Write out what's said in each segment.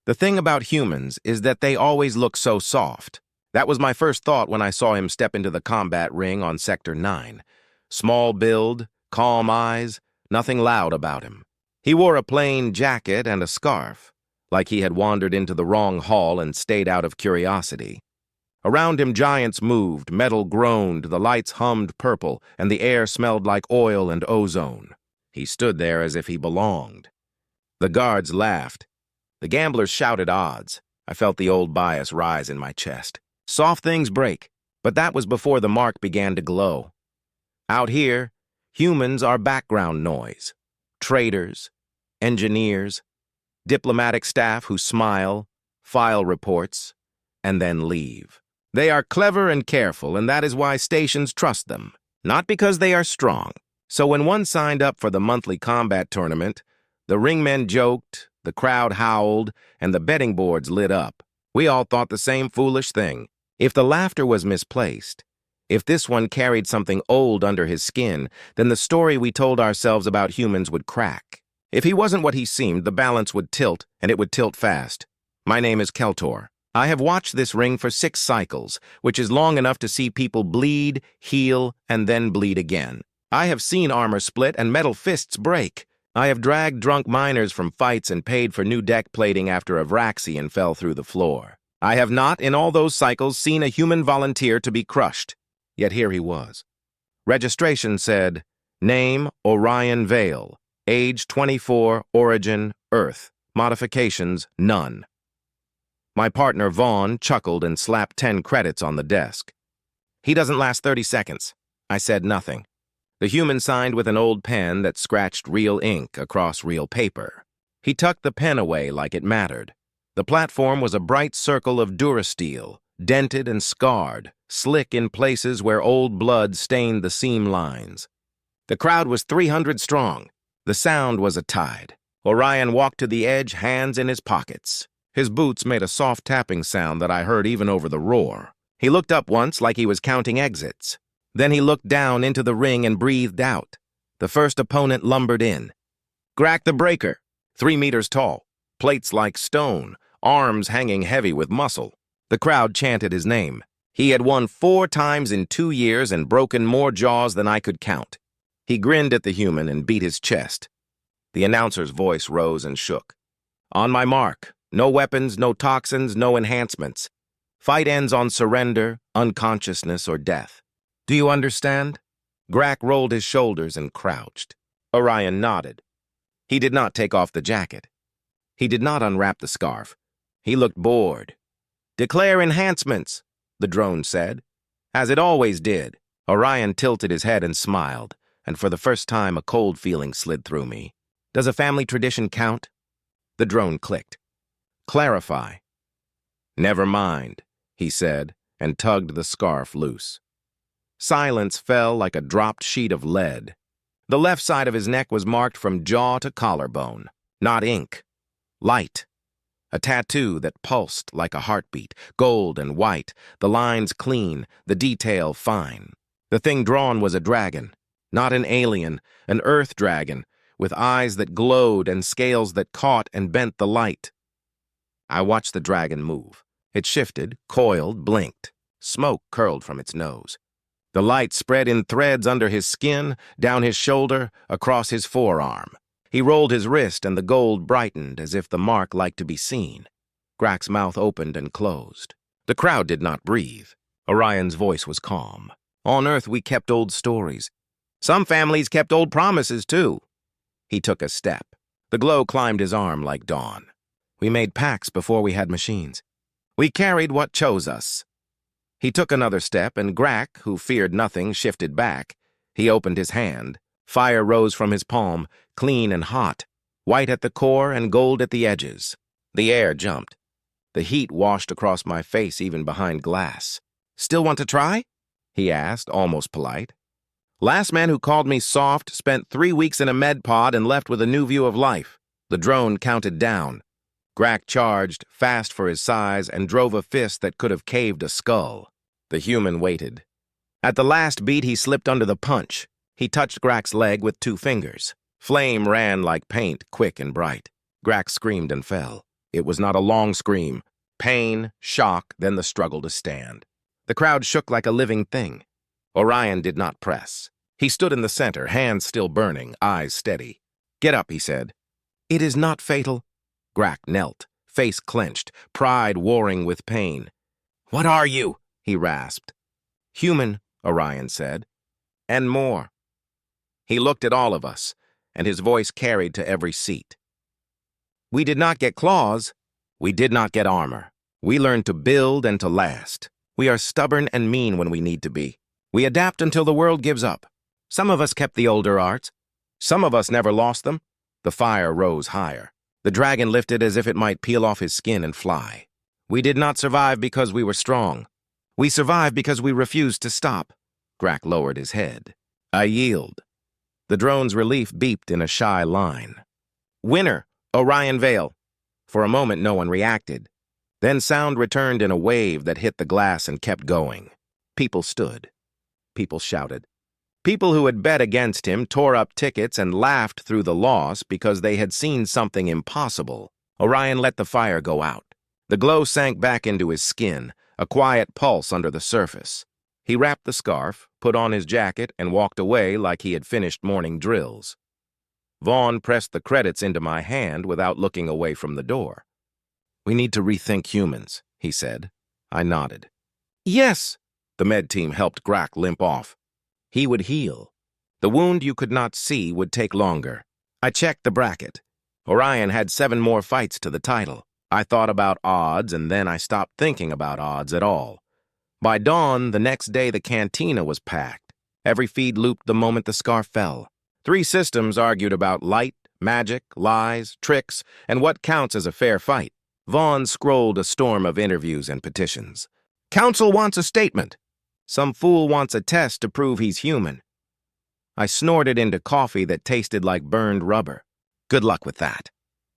The thing about humans is that they always look so soft. That was my first thought when I saw him step into the combat ring on Sector 9. Small build, calm eyes, nothing loud about him. He wore a plain jacket and a scarf, like he had wandered into the wrong hall and stayed out of curiosity. Around him giants moved, metal groaned, the lights hummed purple, and the air smelled like oil and ozone. He stood there as if he belonged. The guards laughed. The gamblers shouted odds. I felt the old bias rise in my chest. Soft things break, but that was before the mark began to glow. Out here, humans are background noise. Traders, engineers, diplomatic staff who smile, file reports, and then leave. They are clever and careful, and that is why stations trust them, not because they are strong. So when one signed up for the monthly combat tournament, the ringmen joked, the crowd howled, and the betting boards lit up. We all thought the same foolish thing. If the laughter was misplaced, if this one carried something old under his skin, then the story we told ourselves about humans would crack. If he wasn't what he seemed, the balance would tilt, and it would tilt fast. My name is Keltor. I have watched this ring for 6 cycles, which is long enough to see people bleed, heal, and then bleed again. I have seen armor split and metal fists break. I have dragged drunk miners from fights and paid for new deck plating after a Vraxian fell through the floor. I have not, in all those cycles, seen a human volunteer to be crushed. Yet here he was. Registration said, name, Orion Vale, age 24, origin, Earth, modifications, none. My partner Vaughn chuckled and slapped 10 credits on the desk. He doesn't last 30 seconds. I said nothing. The human signed with an old pen that scratched real ink across real paper. He tucked the pen away like it mattered. The platform was a bright circle of durasteel, dented and scarred, slick in places where old blood stained the seam lines. The crowd was 300 strong. The sound was a tide. Orion walked to the edge, hands in his pockets. His boots made a soft tapping sound that I heard even over the roar. He looked up once like he was counting exits. Then he looked down into the ring and breathed out. The first opponent lumbered in. Grack the Breaker, 3 meters tall, plates like stone, arms hanging heavy with muscle. The crowd chanted his name. He had won 4 times in 2 years and broken more jaws than I could count. He grinned at the human and beat his chest. The announcer's voice rose and shook. On my mark, no weapons, no toxins, no enhancements. Fight ends on surrender, unconsciousness, or death. Do you understand? Grack rolled his shoulders and crouched. Orion nodded. He did not take off the jacket. He did not unwrap the scarf. He looked bored. Declare enhancements, the drone said, as it always did. Orion tilted his head and smiled, and for the first time a cold feeling slid through me. Does a family tradition count? The drone clicked. Clarify. Never mind, he said, and tugged the scarf loose. Silence fell like a dropped sheet of lead. The left side of his neck was marked from jaw to collarbone. Not ink. Light. A tattoo that pulsed like a heartbeat, gold and white, the lines clean, the detail fine. The thing drawn was a dragon, not an alien, an earth dragon, with eyes that glowed and scales that caught and bent the light. I watched the dragon move. It shifted, coiled, blinked. Smoke curled from its nose. The light spread in threads under his skin, down his shoulder, across his forearm. He rolled his wrist and the gold brightened as if the mark liked to be seen. Grack's mouth opened and closed. The crowd did not breathe. Orion's voice was calm. On Earth we kept old stories. Some families kept old promises too. He took a step. The glow climbed his arm like dawn. We made pacts before we had machines. We carried what chose us. He took another step, and Grack, who feared nothing, shifted back. He opened his hand. Fire rose from his palm, clean and hot, white at the core and gold at the edges. The air jumped. The heat washed across my face even behind glass. Still want to try? He asked, almost polite. Last man who called me soft spent 3 weeks in a med pod and left with a new view of life. The drone counted down. Grack charged, fast for his size, and drove a fist that could have caved a skull. The human waited. At the last beat, he slipped under the punch. He touched Grack's leg with 2 fingers. Flame ran like paint, quick and bright. Grack screamed and fell. It was not a long scream. Pain, shock, then the struggle to stand. The crowd shook like a living thing. Orion did not press. He stood in the center, hands still burning, eyes steady. "Get up," he said. "It is not fatal." Grack knelt, face clenched, pride warring with pain. "What are you?" he rasped. "Human," Orion said. "And more." He looked at all of us, and his voice carried to every seat. "We did not get claws. We did not get armor. We learned to build and to last. We are stubborn and mean when we need to be. We adapt until the world gives up. Some of us kept the older arts. Some of us never lost them." The fire rose higher. The dragon lifted as if it might peel off his skin and fly. "We did not survive because we were strong. We survived because we refused to stop." Grack lowered his head. "I yield." The drone's relief beeped in a shy line. "Winner, Orion Vale." For a moment, no one reacted. Then sound returned in a wave that hit the glass and kept going. People stood. People shouted. People who had bet against him tore up tickets and laughed through the loss because they had seen something impossible. Orion let the fire go out. The glow sank back into his skin, a quiet pulse under the surface. He wrapped the scarf, put on his jacket, and walked away like he had finished morning drills. Vaughn pressed the credits into my hand without looking away from the door. "We need to rethink humans," he said. I nodded. "Yes." The med team helped Grack limp off. He would heal. The wound you could not see would take longer. I checked the bracket. Orion had 7 more fights to the title. I thought about odds, and then I stopped thinking about odds at all. By dawn, the next day, the cantina was packed. Every feed looped the moment the scarf fell. 3 systems argued about light, magic, lies, tricks, and what counts as a fair fight. Vaughn scrolled a storm of interviews and petitions. "Council wants a statement." "Some fool wants a test to prove he's human." I snorted into coffee that tasted like burned rubber. Good luck with that.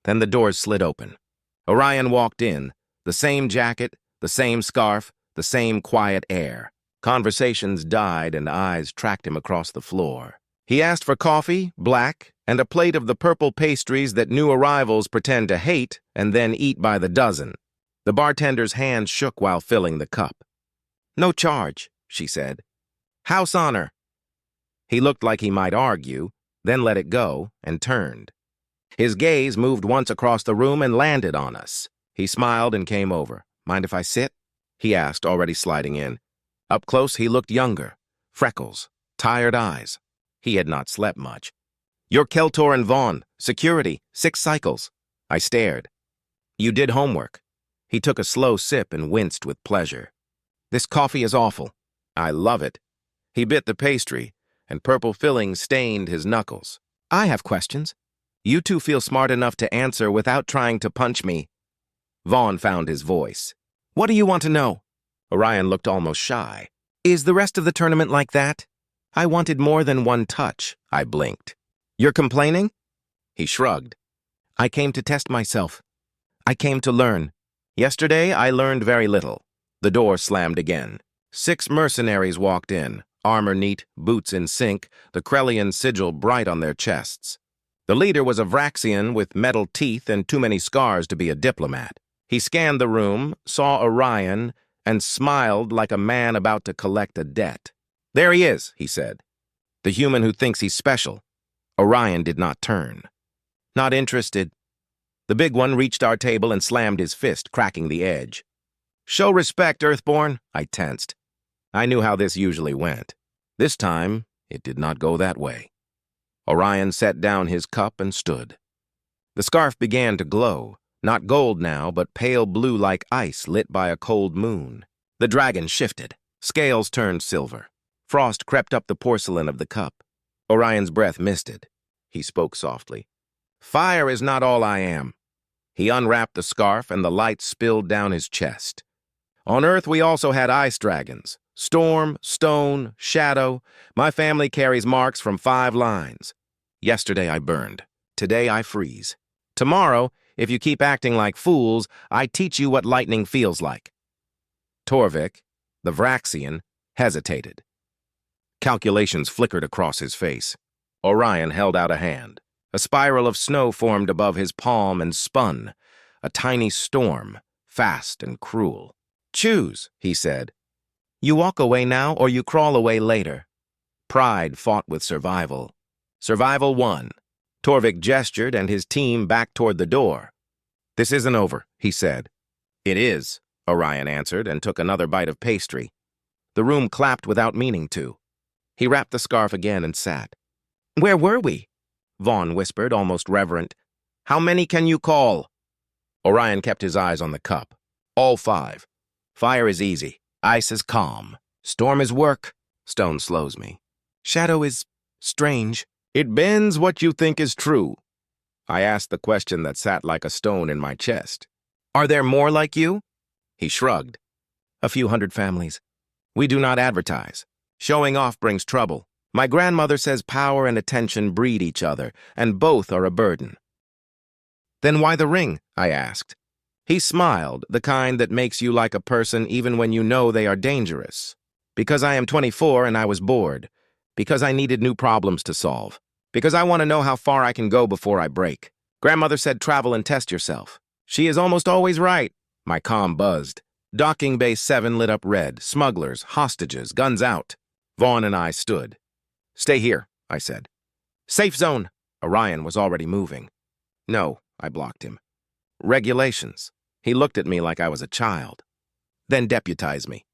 Then the doors slid open. Orion walked in, the same jacket, the same scarf, the same quiet air. Conversations died and eyes tracked him across the floor. He asked for coffee, black, and a plate of the purple pastries that new arrivals pretend to hate and then eat by the dozen. The bartender's hand shook while filling the cup. "No charge," she said. "House honor." He looked like he might argue, then let it go and turned. His gaze moved once across the room and landed on us. He smiled and came over. "Mind if I sit?" he asked, already sliding in. Up close, he looked younger. Freckles, tired eyes. He had not slept much. "You're Keltor and Vaughn. Security. 6 cycles." I stared. "You did homework." He took a slow sip and winced with pleasure. "This coffee is awful." "I love it." He bit the pastry, and purple filling stained his knuckles. "I have questions. You two feel smart enough to answer without trying to punch me." Vaughn found his voice. "What do you want to know?" Orion looked almost shy. "Is the rest of the tournament like that?" I wanted more than one touch. I blinked. "You're complaining?" He shrugged. "I came to test myself. I came to learn. Yesterday, I learned very little." The door slammed again. 6 mercenaries walked in, armor neat, boots in sync, the Krellian sigil bright on their chests. The leader was a Vraxian with metal teeth and too many scars to be a diplomat. He scanned the room, saw Orion, and smiled like a man about to collect a debt. "There he is," he said. "The human who thinks he's special." Orion did not turn. "Not interested." The big one reached our table and slammed his fist, cracking the edge. "Show respect, Earthborn," I tensed. I knew how this usually went. This time, it did not go that way. Orion set down his cup and stood. The scarf began to glow, not gold now, but pale blue like ice lit by a cold moon. The dragon shifted. Scales turned silver. Frost crept up the porcelain of the cup. Orion's breath misted. He spoke softly. "Fire is not all I am." He unwrapped the scarf and the light spilled down his chest. "On Earth, we also had ice dragons. Storm, stone, shadow. My family carries marks from 5 lines. Yesterday I burned. Today I freeze. Tomorrow, if you keep acting like fools, I teach you what lightning feels like." Torvik, the Vraxian, hesitated. Calculations flickered across his face. Orion held out a hand. A spiral of snow formed above his palm and spun. a tiny storm, fast and cruel. "Choose," he said. "You walk away now or you crawl away later." Pride fought with survival. Survival won. Torvik gestured and his team backed toward the door. "This isn't over," he said. "It is," Orion answered and took another bite of pastry. The room clapped without meaning to. He wrapped the scarf again and sat. "Where were we?" Vaughn whispered, almost reverent. "How many can you call?" Orion kept his eyes on the cup. "All 5. Fire is easy. Ice is calm. Storm is work. Stone slows me. Shadow is strange. It bends what you think is true." I asked the question that sat like a stone in my chest. "Are there more like you?" He shrugged. "A few hundred families. We do not advertise. Showing off brings trouble. My grandmother says power and attention breed each other, and both are a burden." "Then why the ring?" I asked. He smiled, the kind that makes you like a person even when you know they are dangerous. "Because I am 24 and I was bored. Because I needed new problems to solve. Because I want to know how far I can go before I break. Grandmother said travel and test yourself. She is almost always right." My comm buzzed. Docking Bay 7 lit up red. Smugglers, hostages, guns out. Vaughn and I stood. "Stay here," I said. "Safe zone." Orion was already moving. "No," I blocked him. "Regulations." He looked at me like I was a child. "Then deputize me."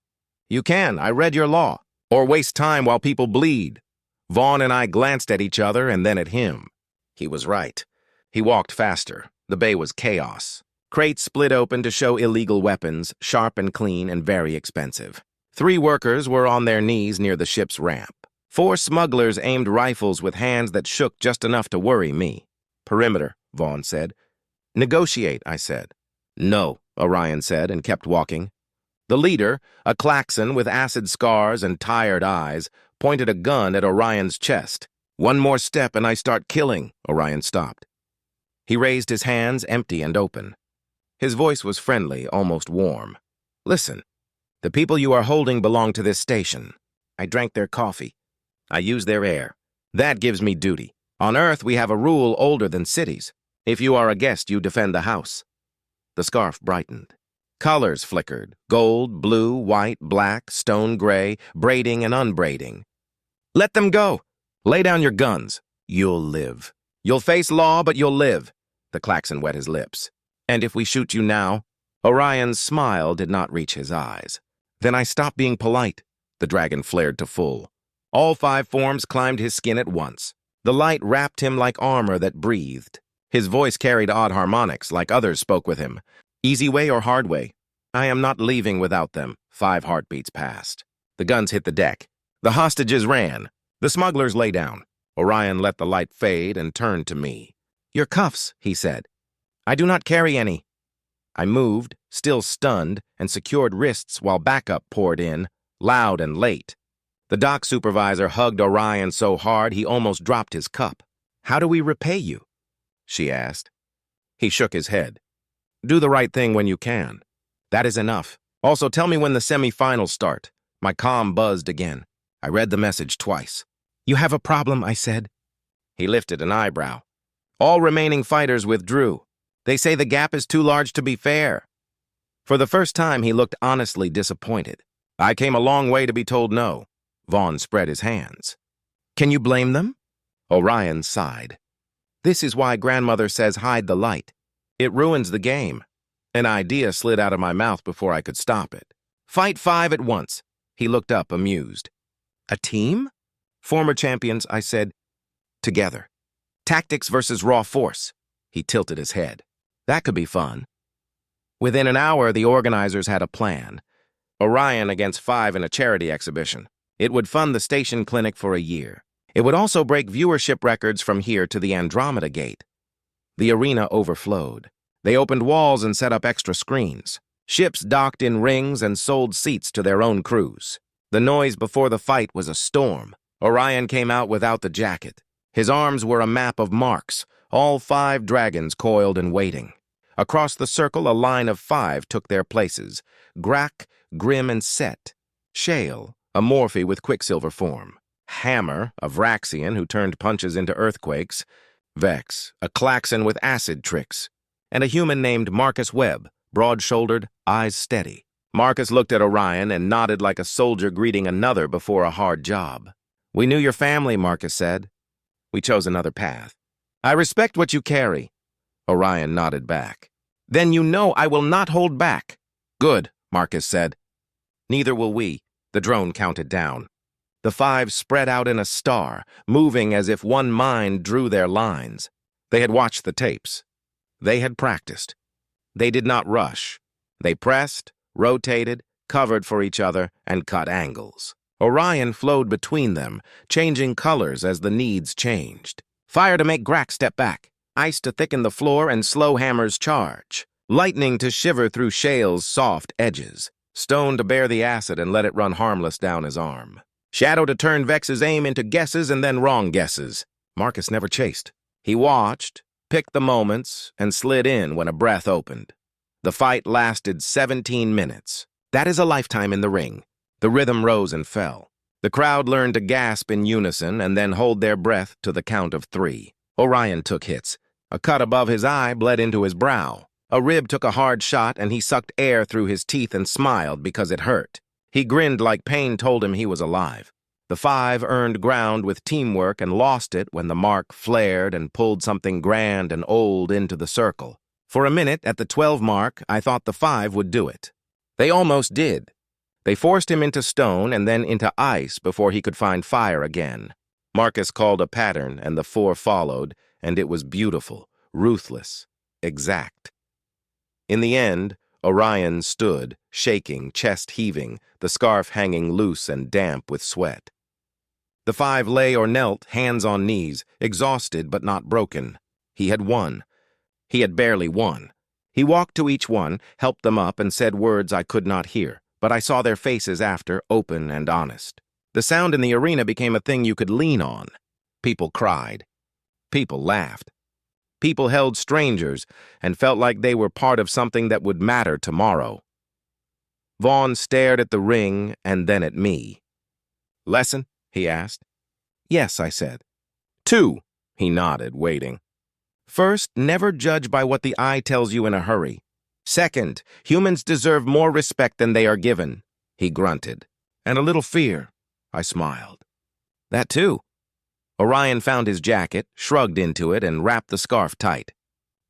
"You can, I read your law. Or waste time while people bleed." Vaughn and I glanced at each other and then at him. He was right. He walked faster. The bay was chaos. Crates split open to show illegal weapons, sharp and clean and very expensive. 3 workers were on their knees near the ship's ramp. 4 smugglers aimed rifles with hands that shook just enough to worry me. "Perimeter," Vaughn said. "Negotiate," I said. "No," Orion said and kept walking. The leader, a klaxon with acid scars and tired eyes, pointed a gun at Orion's chest. "One more step and I start killing." Orion stopped. He raised his hands, empty and open. His voice was friendly, almost warm. "Listen, the people you are holding belong to this station. I drank their coffee. I use their air. That gives me duty. On Earth, we have a rule older than cities. If you are a guest, you defend the house." The scarf brightened. Colors flickered. Gold, blue, white, black, stone gray, braiding and unbraiding. "Let them go. Lay down your guns. You'll live. You'll face law, but you'll live." The klaxon wet his lips. "And if we shoot you now?" Orion's smile did not reach his eyes. "Then I stop being polite." The dragon flared to full. All 5 forms climbed his skin at once. The light wrapped him like armor that breathed. His voice carried odd harmonics, like others spoke with him. "Easy way or hard way? I am not leaving without them." 5 heartbeats passed. The guns hit the deck. The hostages ran. The smugglers lay down. Orion let the light fade and turned to me. "Your cuffs," he said. "I do not carry any." I moved, still stunned, and secured wrists while backup poured in, loud and late. The dock supervisor hugged Orion so hard he almost dropped his cup. "How do we repay you?" she asked. He shook his head. "Do the right thing when you can. That is enough. Also, tell me when the semi-finals start." My comm buzzed again. I read the message twice. "You have a problem," I said. He lifted an eyebrow. "All remaining fighters withdrew. They say the gap is too large to be fair." For the first time, he looked honestly disappointed. "I came a long way to be told no." Vaughn spread his hands. "Can you blame them?" Orion sighed. "This is why grandmother says hide the light. It ruins the game." An idea slid out of my mouth before I could stop it. "Fight 5 at once." He looked up, amused. "A team?" "Former champions," I said. "Together. Tactics versus raw force." He tilted his head. "That could be fun." Within an hour, the organizers had a plan. Orion against 5 in a charity exhibition. It would fund the station clinic for a year. It would also break viewership records from here to the Andromeda Gate. The arena overflowed. They opened walls and set up extra screens. Ships docked in rings and sold seats to their own crews. The noise before the fight was a storm. Orion came out without the jacket. His arms were a map of marks, all 5 dragons coiled and waiting. Across the circle, a line of 5 took their places. Grak, Grim, and Set. Shale, a Morphe with Quicksilver form. Hammer, a Vraxian who turned punches into earthquakes. Vex, a klaxon with acid tricks. and a human named Marcus Webb, broad-shouldered, eyes steady. Marcus looked at Orion and nodded like a soldier greeting another before a hard job. "We knew your family," Marcus said. "We chose another path." "I respect what you carry." Orion nodded back. "Then you know I will not hold back." "Good," Marcus said. "Neither will we." The drone counted down. The 5 spread out in a star, moving as if one mind drew their lines. They had watched the tapes. They had practiced. They did not rush. They pressed, rotated, covered for each other, and cut angles. Orion flowed between them, changing colors as the needs changed. Fire to make Grax step back, ice to thicken the floor, and slow hammers charge. Lightning to shiver through Shale's soft edges. Stone to bear the acid and let it run harmless down his arm. Shadow to turn Vex's aim into guesses and then wrong guesses. Marcus never chased. He watched, picked the moments, and slid in when a breath opened. The fight lasted 17 minutes. That is a lifetime in the ring. The rhythm rose and fell. The crowd learned to gasp in unison and then hold their breath to the count of 3. Orion took hits. A cut above his eye bled into his brow. A rib took a hard shot and he sucked air through his teeth and smiled because it hurt. He grinned like pain told him he was alive. The 5 earned ground with teamwork and lost it when the mark flared and pulled something grand and old into the circle. For a minute, at the 12 mark, I thought the 5 would do it. They almost did. They forced him into stone and then into ice before he could find fire again. Marcus called a pattern, and the 4 followed, and it was beautiful, ruthless, exact. In the end, Orion stood, shaking, chest heaving, the scarf hanging loose and damp with sweat. The 5 lay or knelt, hands on knees, exhausted but not broken. He had won. He had barely won. He walked to each one, helped them up, and said words I could not hear, but I saw their faces after, open and honest. The sound in the arena became a thing you could lean on. People cried. People laughed. People held strangers and felt like they were part of something that would matter tomorrow. Vaughn stared at the ring and then at me. "Lesson?" he asked. "Yes," I said. "2," he nodded, waiting. "First, never judge by what the eye tells you in a hurry. Second, humans deserve more respect than they are given," he grunted. "And a little fear," I smiled. "That too." Orion found his jacket, shrugged into it, and wrapped the scarf tight.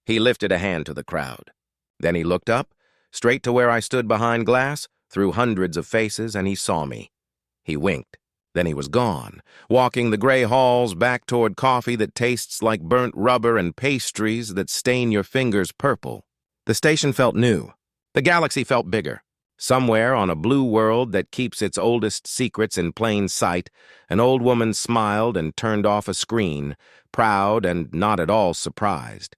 He lifted a hand to the crowd. Then he looked up, straight to where I stood behind glass, through hundreds of faces, and he saw me. He winked. Then he was gone, walking the gray halls back toward coffee that tastes like burnt rubber and pastries that stain your fingers purple. The station felt new. The galaxy felt bigger. Somewhere on a blue world that keeps its oldest secrets in plain sight, an old woman smiled and turned off a screen, proud and not at all surprised.